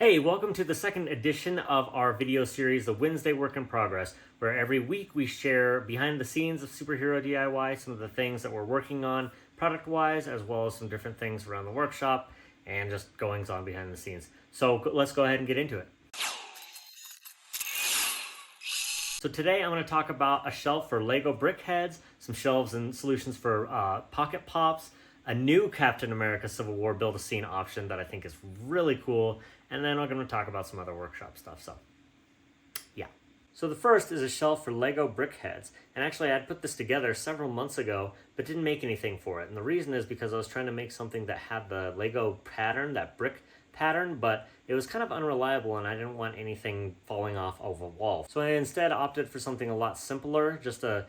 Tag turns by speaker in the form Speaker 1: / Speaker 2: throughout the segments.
Speaker 1: Hey, welcome to the second edition of our video series, The Wednesday Work in Progress, where every week we share behind the scenes of Superhero DIY, some of the things that we're working on product-wise, as well as some different things around the workshop and just goings on behind the scenes. So let's go ahead and get into it. So today I'm going to talk about a shelf for LEGO Brickheadz, some shelves and solutions for pocket pops, a new Captain America Civil War build-a-scene option that I think is really cool, and then we're going to talk about some other workshop stuff. So yeah. So the first is a shelf for LEGO Brickheadz, and actually I had put this together several months ago but didn't make anything for it, and the reason is because I was trying to make something that had the LEGO pattern, that brick pattern, but it was kind of unreliable and I didn't want anything falling off of a wall. So I instead opted for something a lot simpler, just a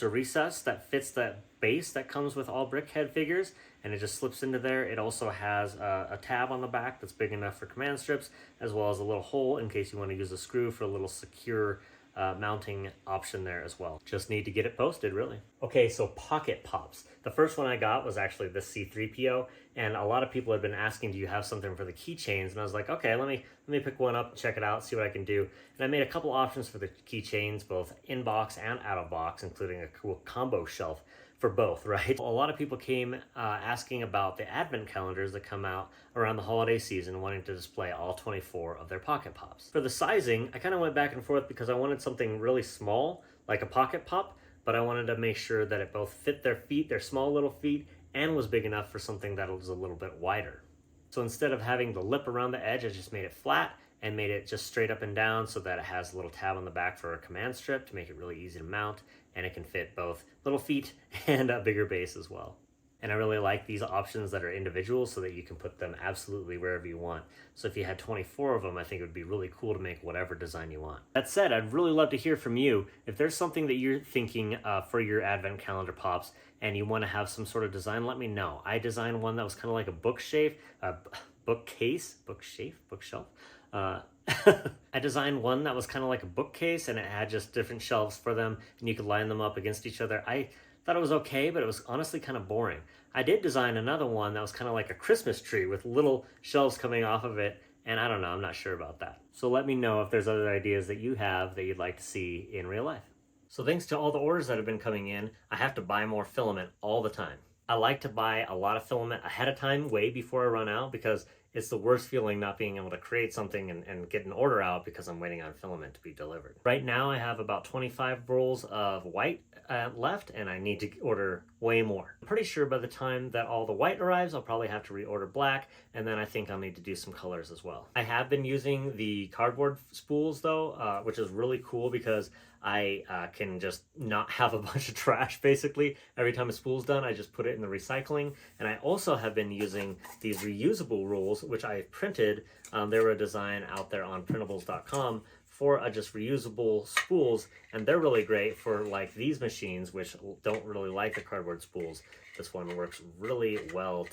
Speaker 1: recess that fits that base that comes with all Brickhead figures, and it just slips into there. It also has a tab on the back that's big enough for command strips, as well as a little hole in case you want to use a screw for a little secure mounting option there as well. Just need to get it posted, really. Okay, so pocket pops. The first one I got was actually the C-3PO, and a lot of people had been asking, do you have something for the keychains? And I was like, okay, let me pick one up, check it out, see what I can do. And I made a couple options for the keychains, both in box and out of box, including a cool combo shelf for both, right? A lot of people came asking about the Advent calendars that come out around the holiday season, wanting to display all 24 of their pocket pops. For the sizing, I kind of went back and forth because I wanted something really small, like a pocket pop, but I wanted to make sure that it both fit their feet, their small little feet, and was big enough for something that was a little bit wider. So instead of having the lip around the edge, I just made it flat and made it just straight up and down so that it has a little tab on the back for a command strip to make it really easy to mount, and it can fit both little feet and a bigger base as well. And I really like these options that are individual so that you can put them absolutely wherever you want. So if you had 24 of them, I think it would be really cool to make whatever design you want. That said, I'd really love to hear from you. If there's something that you're thinking for your Advent calendar pops and you want to have some sort of design, let me know. I designed one that was kind of like a bookshelf. I designed one that was kind of like a bookcase, and it had just different shelves for them, and you could line them up against each other. I thought it was okay, but it was honestly kind of boring. I did design another one that was kind of like a Christmas tree with little shelves coming off of it, and I don't know, I'm not sure about that. So let me know if there's other ideas that you have that you'd like to see in real life. So thanks to all the orders that have been coming in, I have to buy more filament all the time. I like to buy a lot of filament ahead of time, way before I run out, because it's the worst feeling not being able to create something and get an order out because I'm waiting on filament to be delivered. Right now I have about 25 rolls of white left, and I need to order way more. I'm pretty sure by the time that all the white arrives, I'll probably have to reorder black, and then I think I'll need to do some colors as well. I have been using the cardboard spools though, which is really cool because I can just not have a bunch of trash basically. Every time a spool's done, I just put it in the recycling. And I also have been using these reusable rules, which I printed. They were a design out there on printables.com for just reusable spools, and they're really great for like these machines, which don't really like the cardboard spools. This one works really well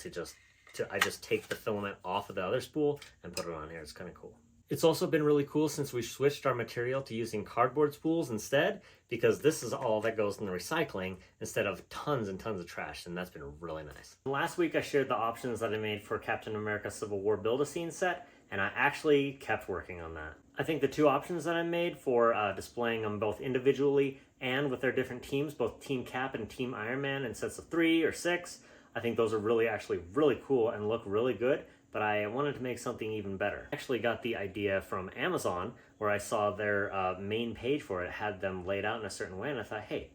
Speaker 1: I just take the filament off of the other spool and put it on here. It's kind of cool. It's also been really cool since we switched our material to using cardboard spools instead, because this is all that goes in the recycling instead of tons and tons of trash, and that's been really nice. Last week I shared the options that I made for Captain America Civil War Build-A-Scene set, and I actually kept working on that. I think the two options that I made for displaying them both individually and with their different teams, both Team Cap and Team Iron Man in sets of 3 or 6, I think those are actually really cool and look really good. But I wanted to make something even better. I actually got the idea from Amazon, where I saw their main page for it had them laid out in a certain way, and I thought, hey,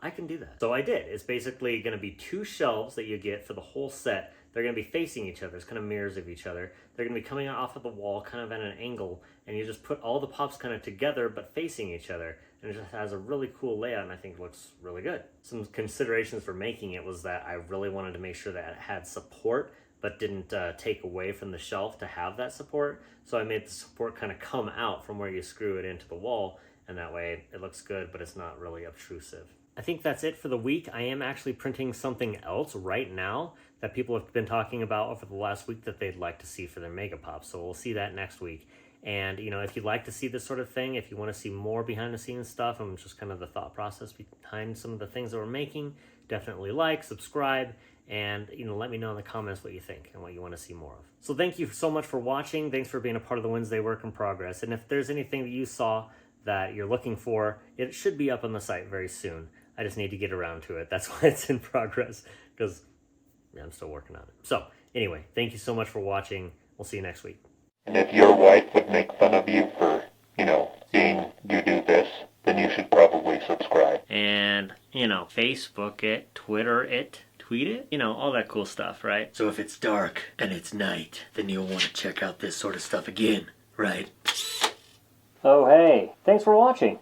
Speaker 1: I can do that. So I did. It's basically going to be 2 shelves that you get for the whole set. They're going to be facing each other. It's kind of mirrors of each other. They're going to be coming off of the wall kind of at an angle, and you just put all the pops kind of together but facing each other, and it just has a really cool layout, and I think it looks really good. Some considerations for making it was that I really wanted to make sure that it had support but didn't take away from the shelf to have that support. So I made the support kind of come out from where you screw it into the wall, and that way it looks good, but it's not really obtrusive. I think that's it for the week. I am actually printing something else right now that people have been talking about over the last week that they'd like to see for their Mega Pops, so we'll see that next week. And, you know, if you'd like to see this sort of thing, if you want to see more behind the scenes stuff and just kind of the thought process behind some of the things that we're making, definitely like, subscribe, and let me know in the comments what you think and what you want to see more of. So thank you so much for watching. Thanks for being a part of the Wednesday Work in Progress. And if there's anything that you saw that you're looking for, it should be up on the site very soon. I just need to get around to it. That's why it's in progress, because I'm still working on it. So anyway, thank you so much for watching. We'll see you next week.
Speaker 2: And if your wife would make fun of you for, seeing you do this, then you should probably subscribe.
Speaker 1: And, Facebook it, Twitter it, tweet it, all that cool stuff, right? So if it's dark and it's night, then you'll want to check out this sort of stuff again, right? Oh, hey, thanks for watching.